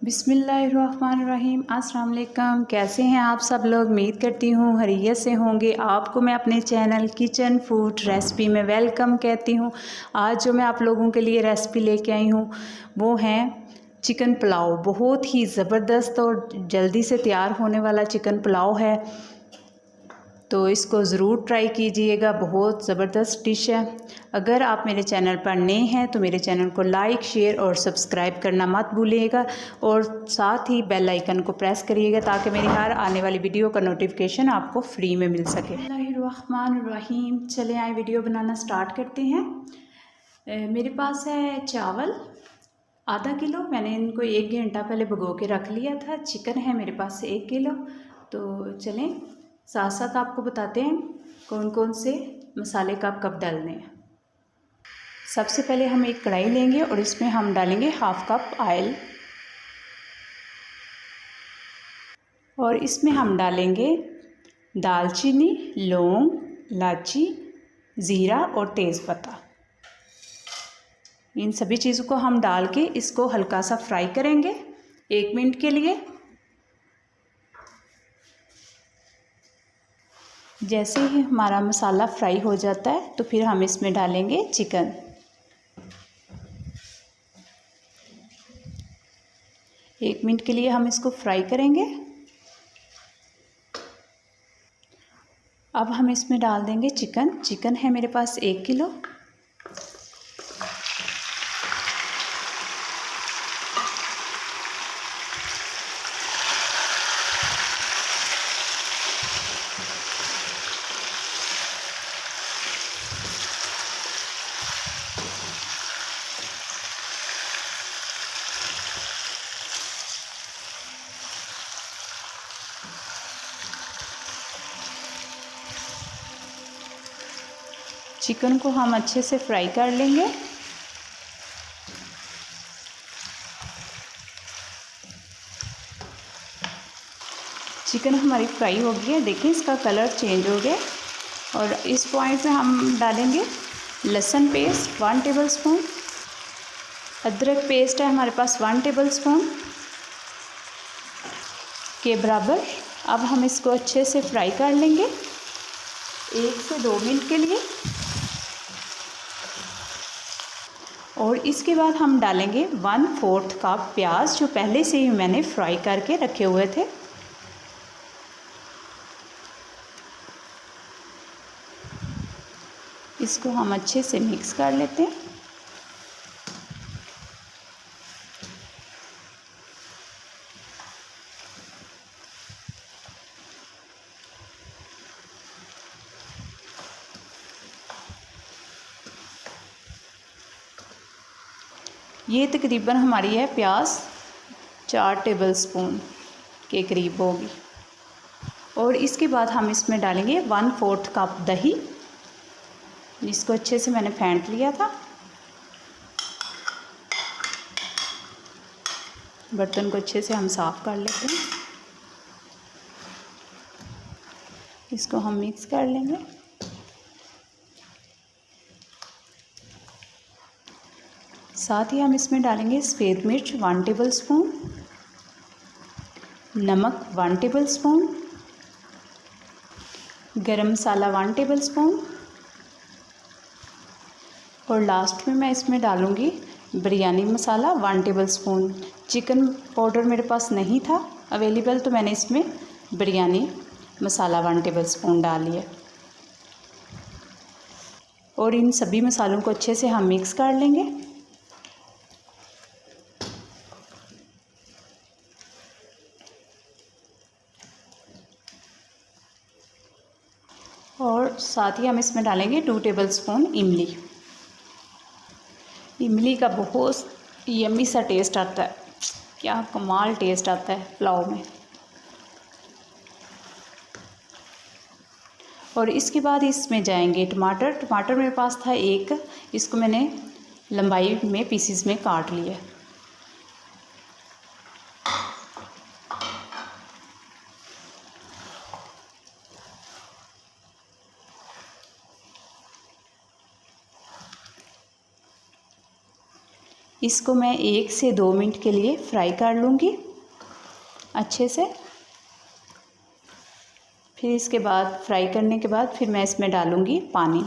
बिस्मिल्लाहिर्रहमानिर्रहीम। अस्सलाम वालेकुम। कैसे हैं आप सब लोग? उम्मीद करती हूँ खैरियत से होंगे। आपको मैं अपने चैनल किचन फूड रेसिपी में वेलकम कहती हूँ। आज जो मैं आप लोगों के लिए रेसिपी लेके आई हूँ वो है चिकन पुलाव। बहुत ही ज़बरदस्त और जल्दी से तैयार होने वाला चिकन पुलाव है, तो इसको ज़रूर ट्राई कीजिएगा। बहुत ज़बरदस्त डिश है। अगर आप मेरे चैनल पर नए हैं तो मेरे चैनल को लाइक, शेयर और सब्सक्राइब करना मत भूलिएगा और साथ ही बेल आइकन को प्रेस करिएगा ताकि मेरी हर आने वाली वीडियो का नोटिफिकेशन आपको फ्री में मिल सके। बिस्मिल्लाहिर्रहमानिर्रहीम। चले आए वीडियो बनाना स्टार्ट करते हैं। मेरे पास है चावल आधा किलो। मैंने इनको 1 घंटा पहले भिगो के रख लिया था। चिकन है मेरे पास 1 किलो। तो चलें साथ साथ आपको बताते हैं कौन कौन से मसाले कब कब डालने हैं। सबसे पहले हम एक कढ़ाई लेंगे और इसमें हम डालेंगे 1/2 कप ऑयल और इसमें हम डालेंगे दालचीनी, लौंग, इलायची, ज़ीरा और तेज़पत्ता। इन सभी चीज़ों को हम डाल के इसको हल्का सा फ्राई करेंगे 1 मिनट के लिए। जैसे ही हमारा मसाला फ्राई हो जाता है तो फिर हम इसमें डालेंगे चिकन। एक मिनट के लिए हम इसको फ्राई करेंगे। अब हम इसमें डाल देंगे चिकन। चिकन है मेरे पास 1 किलो। चिकन को हम अच्छे से फ्राई कर लेंगे। चिकन हमारी फ्राई हो गई है। देखिए इसका कलर चेंज हो गया और इस पॉइंट पे हम डालेंगे लहसुन पेस्ट 1 टेबलस्पून। अदरक पेस्ट है हमारे पास 1 टेबलस्पून के बराबर। अब हम इसको अच्छे से फ्राई कर लेंगे 1 से 2 मिनट के लिए और इसके बाद हम डालेंगे 1/4 कप प्याज जो पहले से ही मैंने फ्राई करके रखे हुए थे। इसको हम अच्छे से मिक्स कर लेते हैं। ये तकरीबन हमारी है प्याज 4 टेबलस्पून के करीब होगी और इसके बाद हम इसमें डालेंगे 1/4 कप दही, जिसको अच्छे से मैंने फेंट लिया था। बर्तन को अच्छे से हम साफ़ कर लेते हैं। इसको हम मिक्स कर लेंगे। साथ ही हम इसमें डालेंगे सफ़ेद मिर्च 1 टेबलस्पून, नमक 1 टेबलस्पून, गरम मसाला 1 टेबलस्पून और लास्ट में मैं इसमें डालूँगी बिरयानी मसाला 1 टेबलस्पून। चिकन पाउडर मेरे पास नहीं था अवेलेबल तो मैंने इसमें बिरयानी मसाला 1 टेबलस्पून डाली है और इन सभी मसालों को अच्छे से हम मिक्स कर लेंगे। और साथ ही हम इसमें डालेंगे 2 टेबलस्पून इमली। इमली का बहुत यम्मी सा टेस्ट आता है, क्या कमाल टेस्ट आता है पुलाव में। और इसके बाद इसमें जाएंगे टमाटर। टमाटर मेरे पास था 1, इसको मैंने लंबाई में पीसीस में काट लिया। इसको मैं 1 से 2 मिनट के लिए फ्राई कर लूँगी अच्छे से। फिर इसके बाद फ्राई करने के बाद फिर मैं इसमें डालूँगी पानी।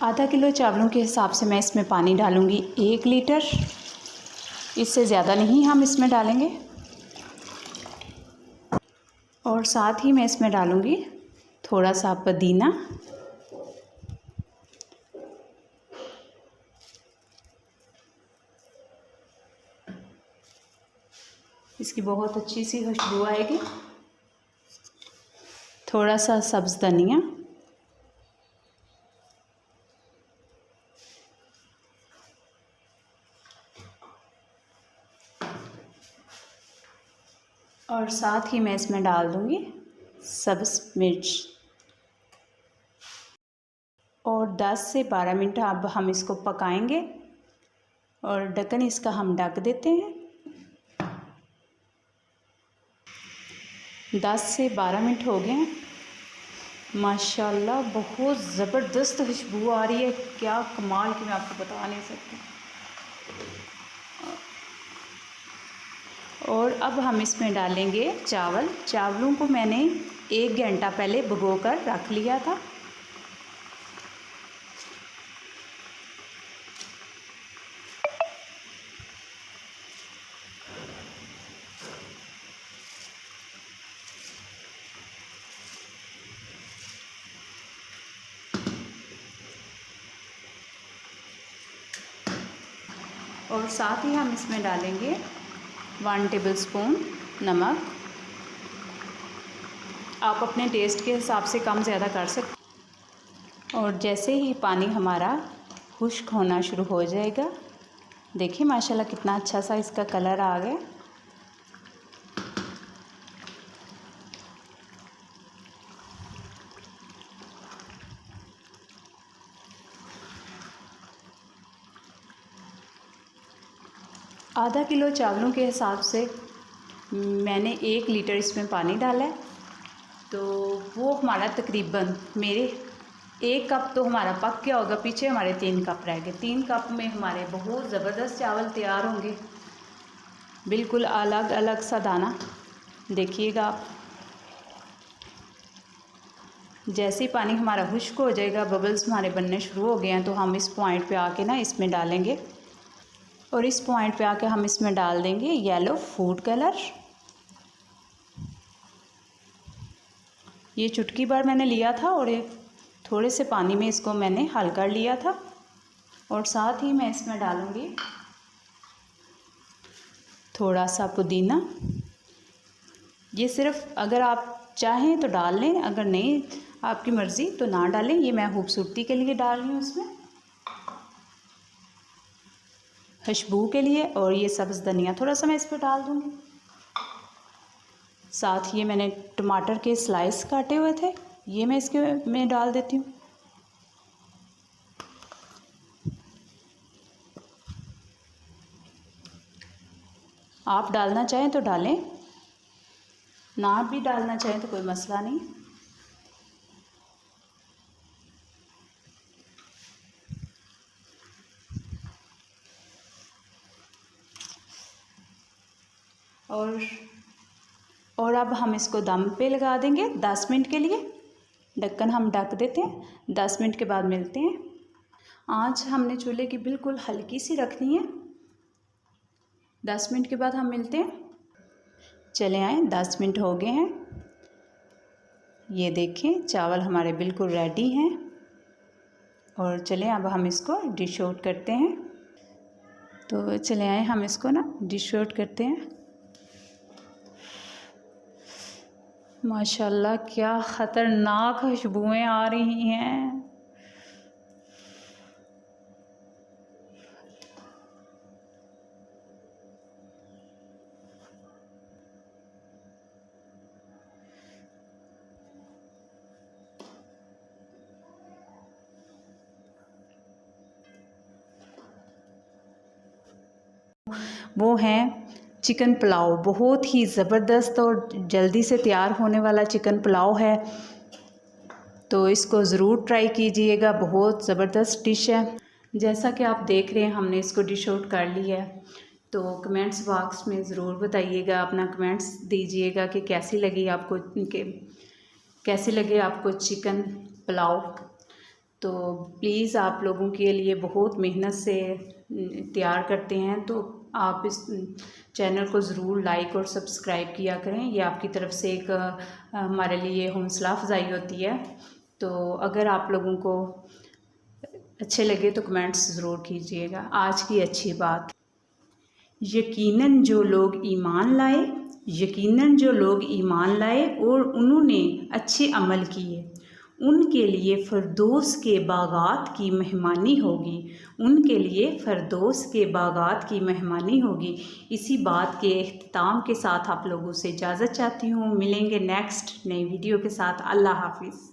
आधा किलो चावलों के हिसाब से मैं इसमें पानी डालूँगी 1 लीटर, इससे ज़्यादा नहीं हम इसमें डालेंगे। और साथ ही मैं इसमें डालूँगी थोड़ा सा पुदीना, इसकी बहुत अच्छी सी खुशबू आएगी। थोड़ा सा सब्ज़ धनिया, और साथ ही मैं इसमें डाल दूँगी सब्ज़ मिर्च। और 10 से 12 मिनट अब हम इसको पकाएंगे और ढक्कन इसका हम ढक देते हैं। 10 से 12 मिनट हो गए हैं। माशाल्लाह बहुत ज़बरदस्त खुशबू आ रही है, क्या कमाल की मैं आपको बता नहीं सकती। और अब हम इसमें डालेंगे चावल। चावलों को मैंने 1 घंटा पहले भिगो कर रख लिया था। और साथ ही हम इसमें डालेंगे 1 टेबलस्पून नमक। आप अपने टेस्ट के हिसाब से कम ज़्यादा कर सकते। और जैसे ही पानी हमारा खुश्क होना शुरू हो जाएगा, देखिए माशाल्लाह कितना अच्छा सा इसका कलर आ गया। आधा किलो चावलों के हिसाब से मैंने 1 लीटर इसमें पानी डाला है, तो वो हमारा तकरीबन मेरे 1 कप तो हमारा पक गया होगा, पीछे हमारे 3 कप रह गए। 3 कप में हमारे बहुत ज़बरदस्त चावल तैयार होंगे, बिल्कुल अलग अलग सा दाना। देखिएगा आप, जैसे ही पानी हमारा खुश्क हो जाएगा, बबल्स हमारे बनने शुरू हो गए हैं, तो हम इस पॉइंट पे आके ना इसमें डालेंगे। और इस पॉइंट पे आके हम इसमें डाल देंगे येलो फूड कलर। ये चुटकी भर मैंने लिया था और एक थोड़े से पानी में इसको मैंने हल कर लिया था। और साथ ही मैं इसमें डालूँगी थोड़ा सा पुदीना। ये सिर्फ अगर आप चाहें तो डाल लें, अगर नहीं आपकी मर्ज़ी तो ना डालें। ये मैं खूबसूरती के लिए डाल रही हूँ इसमें, खुशबू के लिए। और ये सब्ज़ धनिया थोड़ा सा मैं इस पर डाल दूँगी। साथ ये मैंने टमाटर के स्लाइस काटे हुए थे, ये मैं इसके में डाल देती हूँ। आप डालना चाहें तो डालें, ना भी डालना चाहें तो कोई मसला नहीं। और अब हम इसको दम पे लगा देंगे 10 मिनट के लिए। ढक्कन हम ढक देते हैं, 10 मिनट के बाद मिलते हैं। आँच हमने चूल्हे की बिल्कुल हल्की सी रखनी है। 10 मिनट के बाद हम मिलते हैं। चले आए, 10 मिनट हो गए हैं। ये देखें चावल हमारे बिल्कुल रेडी हैं। और चलें अब हम इसको डिश आउट करते हैं। तो चले आए, हम इसको ना डिश आउट करते हैं। माशाल्लाह क्या ख़तरनाक खुशबुएं आ रही हैं। वो हैं चिकन पुलाव, बहुत ही ज़बरदस्त और जल्दी से तैयार होने वाला चिकन पुलाव है। तो इसको ज़रूर ट्राई कीजिएगा, बहुत ज़बरदस्त डिश है। जैसा कि आप देख रहे हैं हमने इसको डिश आउट कर लिया है। तो कमेंट्स बॉक्स में ज़रूर बताइएगा, अपना कमेंट्स दीजिएगा कि कैसी लगी आपको, कैसे लगे आपको चिकन पुलाव। तो प्लीज़ आप लोगों के लिए बहुत मेहनत से तैयार करते हैं, तो आप इस चैनल को ज़रूर लाइक और सब्सक्राइब किया करें। ये आपकी तरफ से एक हमारे लिए हौसला अफजाई होती है। तो अगर आप लोगों को अच्छे लगे तो कमेंट्स ज़रूर कीजिएगा। आज की अच्छी बात, यकीनन जो लोग ईमान लाए, यकीनन जो लोग ईमान लाए और उन्होंने अच्छे अमल किए, उनके लिए फ़िरदौस के बागात की मेहमानी होगी, उनके लिए फ़िरदौस के बागात की मेहमानी होगी। इसी बात के इख्तिताम के साथ आप लोगों से इजाज़त चाहती हूँ। मिलेंगे नेक्स्ट नई वीडियो के साथ। अल्लाह हाफ़िज़।